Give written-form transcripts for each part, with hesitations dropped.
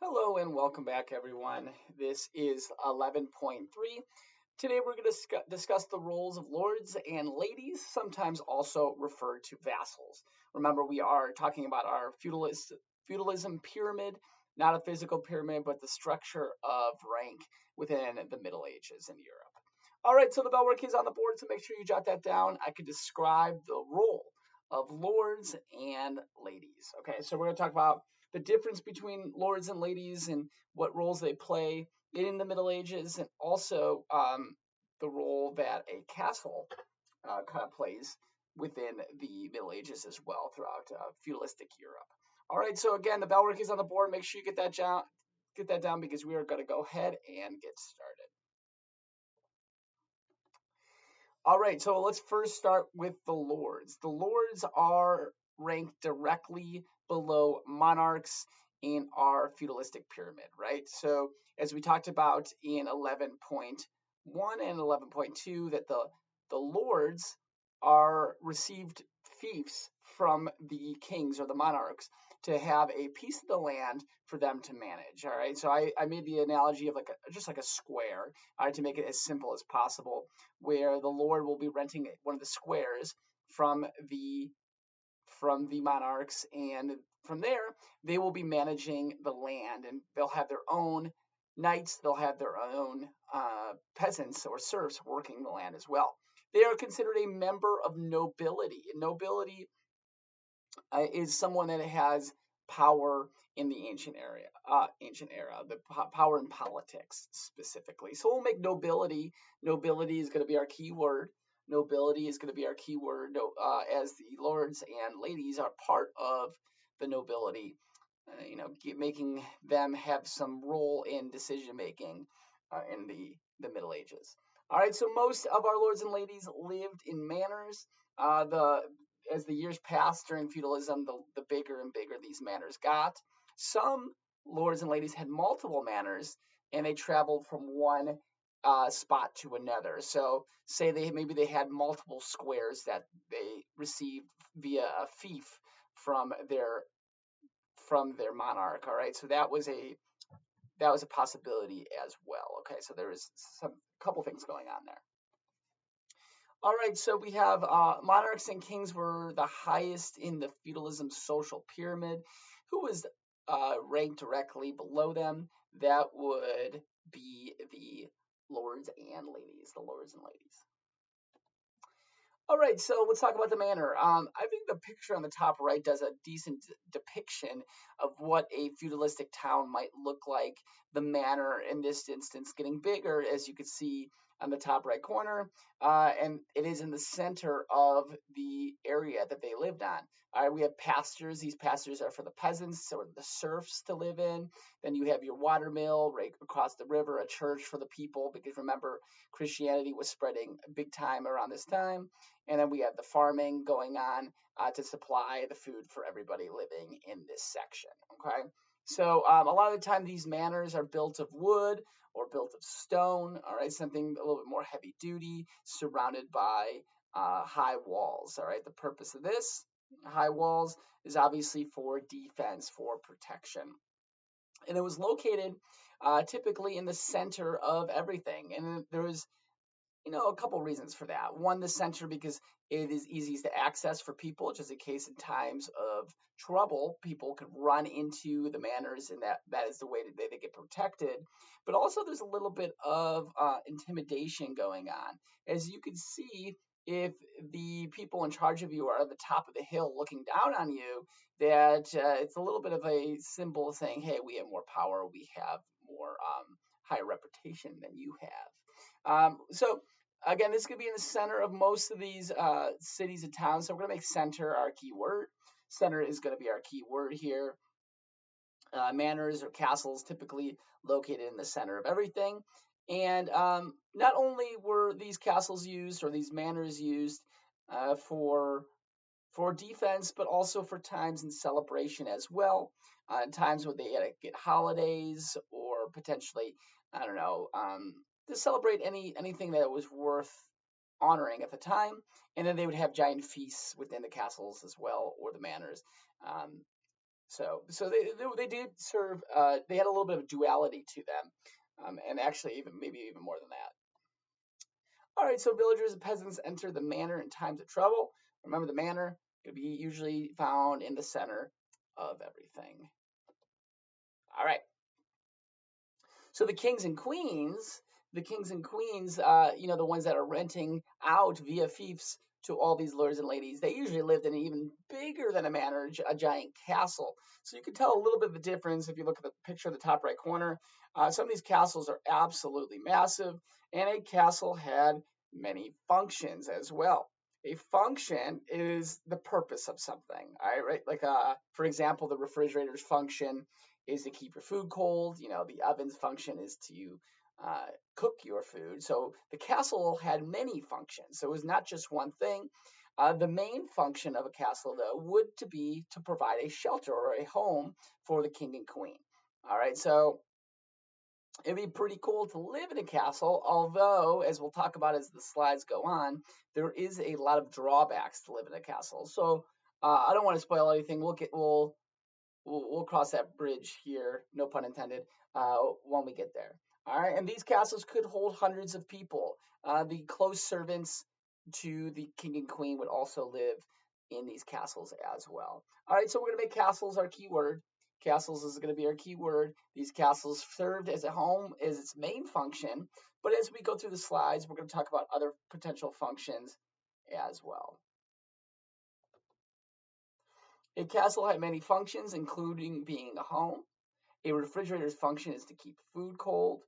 Hello and welcome back, everyone. This is 11.3. Today we're going to discuss the roles of lords and ladies, sometimes also referred to vassals. Remember, we are talking about our feudalism pyramid, not a physical pyramid, but the structure of rank within the Middle Ages in Europe. All right, so the bell work is on the board, so make sure you jot that down. I could describe the role of lords and ladies. Okay, so we're going to talk about the difference between lords and ladies and what roles they play in the Middle Ages, and also the role that a castle kind of plays within the Middle Ages as well throughout feudalistic Europe. All right, so again, the bell work is on the board. Make sure you get that down because we are going to go ahead and get started. All right, so let's first start with the lords. The lords are ranked directly below monarchs in our feudalistic pyramid, right? So, as we talked about in 11.1 and 11.2, that the lords are received fiefs from the kings or the monarchs to have a piece of the land for them to manage. All right, so I made the analogy of just like a square, to make it as simple as possible, where the lord will be renting one of the squares from the monarchs, and from there they will be managing the land, and they'll have their own knights, they'll have their own peasants or serfs working the land as well. They are considered a member of nobility. Nobility is someone that has power in the ancient era, the power in politics specifically. So we'll make nobility. Nobility is going to be our key word. Nobility is going to be our key word, as the lords and ladies are part of the nobility. Making them have some role in decision making in the Middle Ages. All right, so most of our lords and ladies lived in manors. The As the years passed during feudalism, the bigger and bigger these manors got. Some lords and ladies had multiple manors, and they traveled from one spot to another. So, say they had multiple squares that they received via a fief from their monarch. All right, so that was a possibility as well. Okay, so there was some couple things going on there. All right, so we have monarchs and kings were the highest in the feudalism social pyramid. Who was ranked directly below them? That would be the lords and ladies, the lords and ladies. All right, so let's talk about the manor. I think the picture on the top right does a decent depiction of what a feudalistic town might look like. The manor, in this instance, getting bigger, as you can see on the top right corner, and it is in the center of the area that they lived on. All right, we have pastures. These pastures are for the peasants or the serfs to live in. Then you have your water mill right across the river, a church for the people, because remember, Christianity was spreading big time around this time. And then we have the farming going on to supply the food for everybody living in this section. Okay, so a lot of the time these manors are built of wood or built of stone. All right, something a little bit more heavy duty, surrounded by high walls. All right, the purpose of this high walls is obviously for defense, for protection, and it was located typically in the center of everything. And there was a couple reasons for that. One, the center, because it is easiest to access for people, just in case in times of trouble, people could run into the manors, and that is the way that they get protected. But also, there's a little bit of intimidation going on. As you can see, if the people in charge of you are at the top of the hill looking down on you, that it's a little bit of a symbol saying, hey, we have more power, we have more higher reputation than you have. So again, this could be in the center of most of these cities and towns. So we're going to make center our key word. Center is going to be our key word here. Manors or castles typically located in the center of everything. And not only were these castles used or these manors used for defense, but also for times and celebration as well. Times when they had to get holidays or potentially, I don't know, to celebrate anything that was worth honoring at the time. And then they would have giant feasts within the castles as well, or the manors. Um, So they did serve. They had a little bit of duality to them, and actually even maybe even more than that. All right, so villagers and peasants enter the manor in times of trouble. Remember, the manor could be usually found in the center of everything. All right. So the kings and queens, the ones that are renting out via fiefs to all these lords and ladies, they usually lived in an even bigger than a manor, a giant castle. So you can tell a little bit of the difference if you look at the picture in the top right corner. Some of these castles are absolutely massive, and a castle had many functions as well. A function is the purpose of something, all right? Like, for example, the refrigerator's function is to keep your food cold. The oven's function is to cook your food. So the castle had many functions. So it was not just one thing. The main function of a castle, though, would to be to provide a shelter or a home for the king and queen. All right, so it'd be pretty cool to live in a castle, although, as we'll talk about as the slides go on, there is a lot of drawbacks to live in a castle. So I don't want to spoil anything. We'll cross that bridge here, no pun intended, when we get there. All right, and these castles could hold hundreds of people. The close servants to the king and queen would also live in these castles as well. All right, so we're gonna make castles our keyword. Castles is going to be our keyword. These castles served as a home as its main function, but as we go through the slides, we're going to talk about other potential functions as well. A castle had many functions, including being a home. A refrigerator's function is to keep food cold.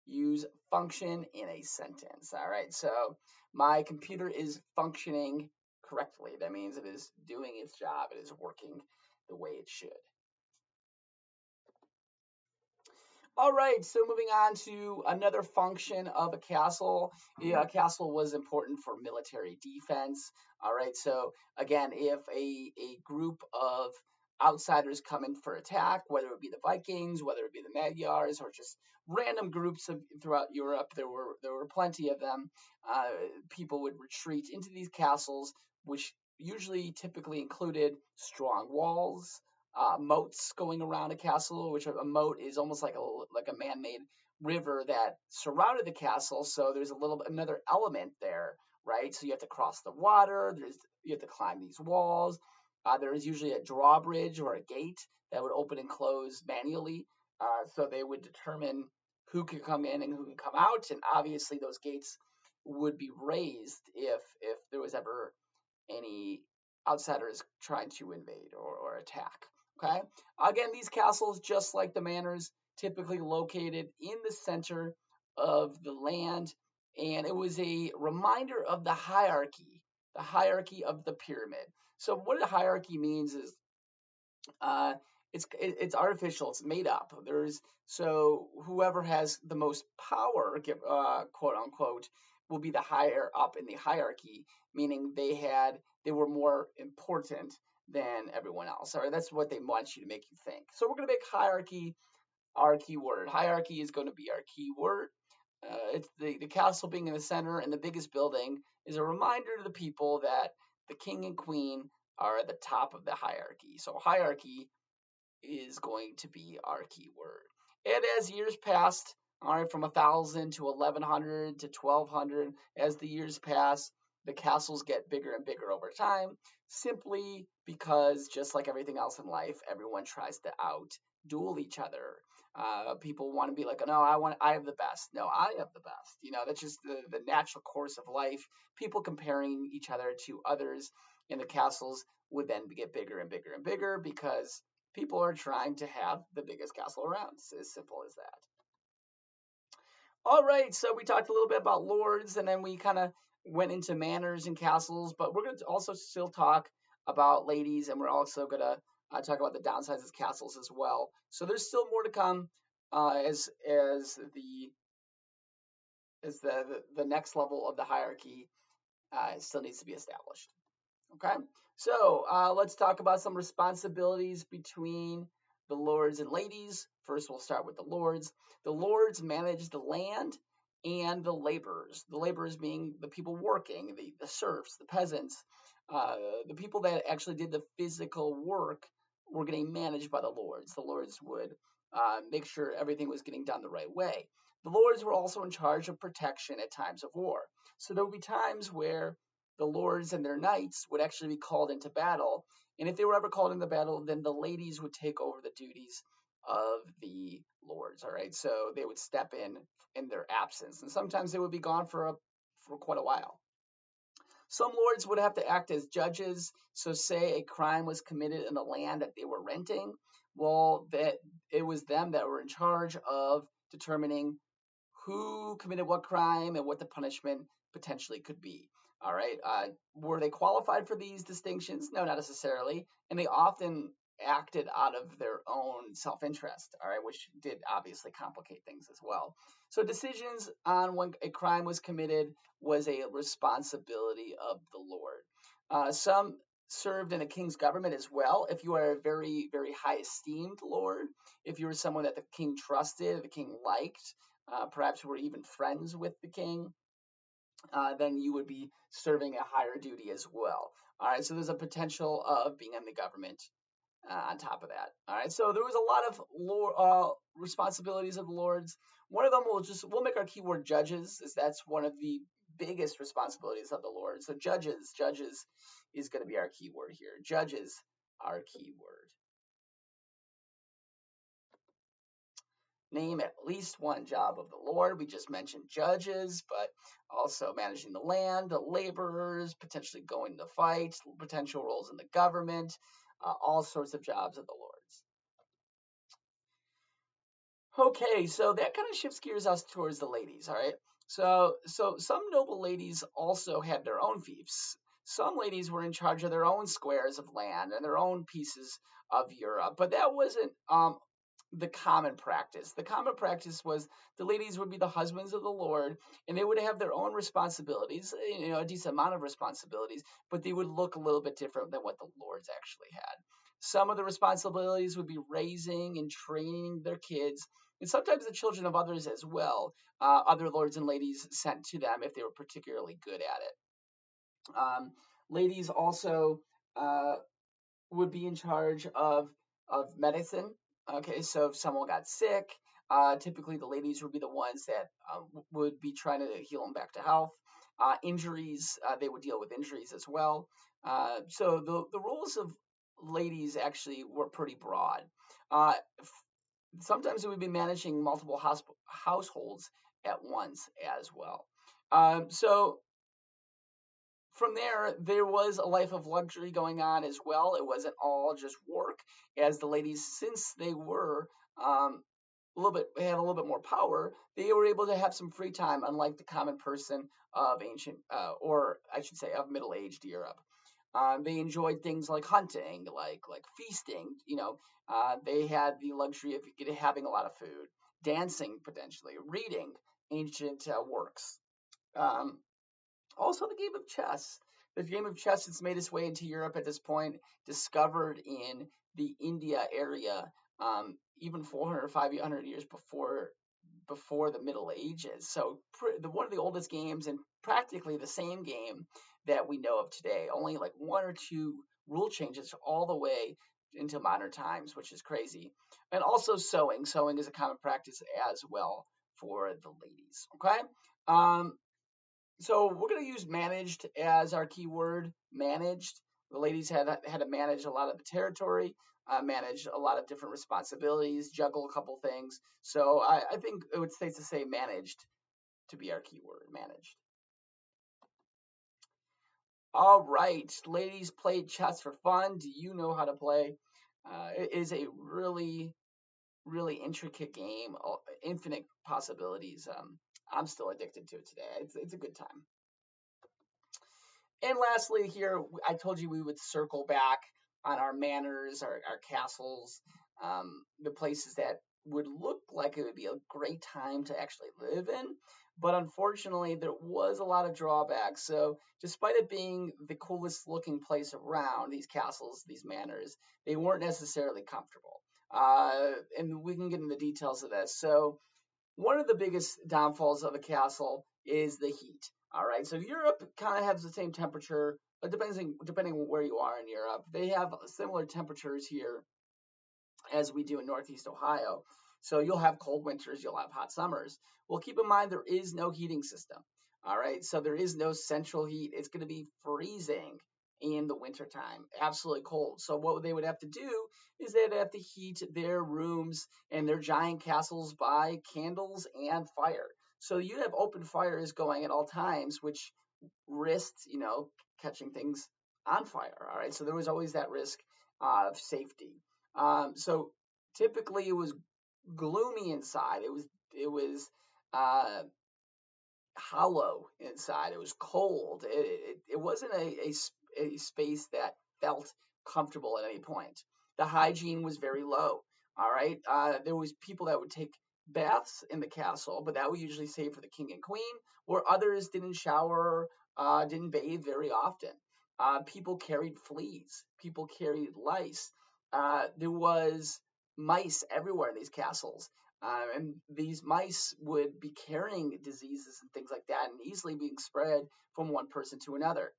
Use function in a sentence. All right, so my computer is functioning correctly. That means it is doing its job. It is working the way it should. All right, so moving on to another function of a castle. Yeah, a castle was important for military defense. All right, so again, if a group of outsiders come in for attack, whether it be the Vikings, whether it be the Magyars, or just random groups throughout Europe, there were plenty of them. People would retreat into these castles, which usually typically included strong walls, moats going around a castle, which a moat is almost like a man-made river that surrounded the castle. So there's another element there, right? So you have to cross the water. You have to climb these walls. There is usually a drawbridge or a gate that would open and close manually. So they would determine who could come in and who could come out, and obviously those gates would be raised if there was ever any outsiders trying to invade or attack. Okay. Again, these castles, just like the manors, typically located in the center of the land, and it was a reminder of the hierarchy of the pyramid. So, what a hierarchy means is uh, it's artificial. It's made up. There's so whoever has the most power, quote unquote, will be the higher up in the hierarchy, meaning they were more important than everyone else. All right, that's what they want you to make you think. So we're gonna make hierarchy our keyword. Hierarchy is going to be our keyword. It's the castle being in the center and the biggest building is a reminder to the people that the king and queen are at the top of the hierarchy. So hierarchy is going to be our keyword. And as years passed, all right, from 1,000 to 1,100 to 1,200, as the years pass, the castles get bigger and bigger over time, simply because, just like everything else in life, everyone tries to out duel each other. People want to be like, no, I have the best. No, I have the best. That's just the natural course of life. People comparing each other to others in the castles would then get bigger and bigger and bigger because people are trying to have the biggest castle around. It's as simple as that. All right, so we talked a little bit about lords, and then we kind of went into manors and castles, but we're going to also still talk about ladies, and we're also going to talk about the downsides of castles as well. So there's still more to come as the next level of the hierarchy still needs to be established. Okay, so let's talk about some responsibilities between the lords and ladies. First, we'll start with the lords. The lords manage the land and the laborers. The laborers being the people working, the serfs, the peasants, the people that actually did the physical work were getting managed by the lords. The lords would make sure everything was getting done the right way. The lords were also in charge of protection at times of war. So there would be times where the lords and their knights would actually be called into battle. And if they were ever called into battle, then the ladies would take over the duties of the lords. All right, so they would step in their absence, and sometimes they would be gone for quite a while. Some lords would have to act as judges. So, say a crime was committed in the land that they were renting, well, that it was them that were in charge of determining who committed what crime and what the punishment potentially could be. All right. Were they qualified for these distinctions? No, not necessarily. And they often acted out of their own self interest, all right, which did obviously complicate things as well. So, decisions on when a crime was committed was a responsibility of the Lord. Some served in a king's government as well. If you are a very, very high esteemed lord, if you were someone that the king trusted, the king liked, perhaps were even friends with the king, then you would be serving a higher duty as well. All right, so there's a potential of being in the government on top of that. All right, so there was a lot of responsibilities of the lords. One of them we'll make our keyword judges, as that's one of the biggest responsibilities of the lords. So judges is going to be our keyword here. Judges, our keyword. Name at least one job of the Lord. We just mentioned judges, but also managing the land, the laborers, potentially going to fight, potential roles in the government, all sorts of jobs of the Lord's. Okay, so that kind of shifts gears us towards the ladies, all right? So some noble ladies also had their own fiefs. Some ladies were in charge of their own squares of land and their own pieces of Europe, but that wasn't the common practice. The common practice was the ladies would be the husbands of the Lord, and they would have their own responsibilities, a decent amount of responsibilities, but they would look a little bit different than what the lords actually had. Some of the responsibilities would be raising and training their kids, and sometimes the children of others as well, other lords and ladies sent to them if they were particularly good at it. Ladies also uh, would be in charge of medicine. Okay, so if someone got sick, typically the ladies would be the ones that would be trying to heal them back to health. Injuries, they would deal with injuries as well. So the roles of ladies actually were pretty broad. Uh, Sometimes it would be managing multiple households at once as well. So from there was a life of luxury going on as well. It wasn't all just work, as the ladies, since they were had a little bit more power, they were able to have some free time, unlike the common person of ancient, or I should say, of middle-aged Europe. They enjoyed things like hunting, like feasting. They had the luxury of having a lot of food, dancing potentially, reading ancient works. Um, Also, the game of chess. The game of chess has made its way into Europe at this point, discovered in the India area, even 400 or 500 years before the Middle Ages. So, one of the oldest games, and practically the same game that we know of today. Only like one or two rule changes all the way into modern times, which is crazy. And also sewing. Sewing is a common practice as well for the ladies. Okay. So we're going to use managed as our keyword. Managed. The ladies had to manage a lot of the territory, manage a lot of different responsibilities, juggle a couple things. So I think it would safe to say managed to be our keyword. Managed. All right, ladies played chess for fun. Do you know how to play? It is a really, really intricate game, infinite possibilities. I'm still addicted to it today. It's a good time. And lastly, here, I told you we would circle back on our manors, our castles, the places that would look like it would be a great time to actually live in. But unfortunately, there was a lot of drawbacks. So, despite it being the coolest looking place around, these castles, these manors, they weren't necessarily comfortable. And we can get into the details of this. So, one of the biggest downfalls of a castle is the heat. All right, so Europe kind of has the same temperature, but depending on where you are in Europe, they have similar temperatures here as we do in Northeast Ohio. So you'll have cold winters, you'll have hot summers. Well, keep in mind there is no heating system. All right, so there is no central heat. It's going to be freezing in the wintertime, absolutely cold. So what they would have to do is they'd have to heat their rooms and their giant castles by candles and fire. So you'd have open fires going at all times, which risked, catching things on fire. All right, so there was always that risk of safety. So typically it was gloomy inside. It was uh, hollow inside. It was cold. It wasn't a space that felt comfortable at any point. The hygiene was very low. All right. There was people that would take baths in the castle, but that would usually save for the king and queen, or others didn't shower, didn't bathe very often. People carried fleas. People carried lice. There was mice everywhere in these castles. And these mice would be carrying diseases and things like that and easily being spread from one person to another.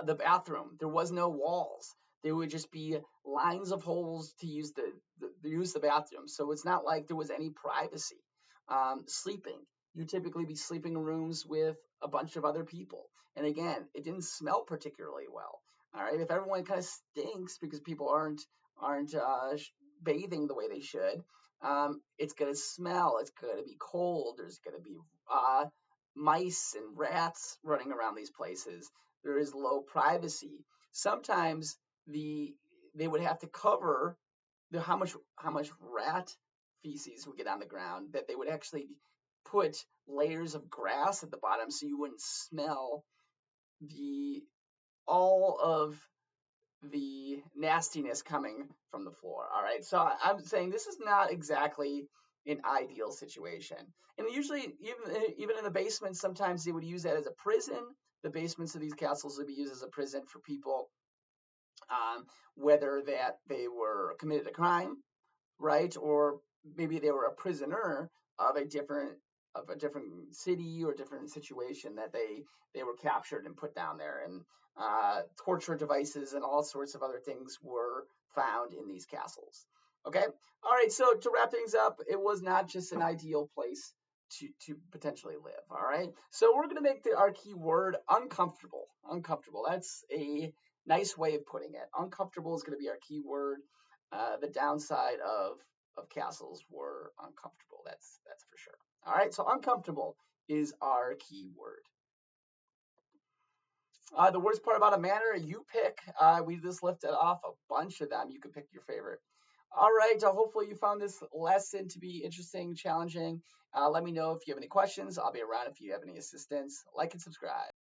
The bathroom, there was no walls. There would just be lines of holes to use the bathroom. So it's not like there was any privacy. Sleeping, you typically be sleeping in rooms with a bunch of other people. And again, it didn't smell particularly well. All right, if everyone kind of stinks because people aren't bathing the way they should, it's gonna smell. It's gonna be cold. There's gonna be mice and rats running around these places. There is low privacy. Sometimes they would have to cover how much rat feces would get on the ground that they would actually put layers of grass at the bottom so you wouldn't smell the all of the nastiness coming from the floor. All right, so I'm saying this is not exactly an ideal situation. And usually, even in the basement, sometimes they would use that as a prison. The basements of these castles would be used as a prison for people, whether that they were committed a crime, right, or maybe they were a prisoner of a different city or different situation that they were captured and put down there, and torture devices and all sorts of other things were found in these castles. Okay, all right. So to wrap things up, it was not just an ideal place to potentially live. All right, so we're gonna make our key word uncomfortable. Uncomfortable. That's a nice way of putting it. Uncomfortable is going to be our key word. The downside of castles were uncomfortable. That's for sure. All right, so uncomfortable is our key word. The worst part about a manor, you pick. We just lifted off a bunch of them. You can pick your favorite. All right. Hopefully you found this lesson to be interesting, challenging. Let me know if you have any questions. I'll be around if you have any assistance. Like and subscribe.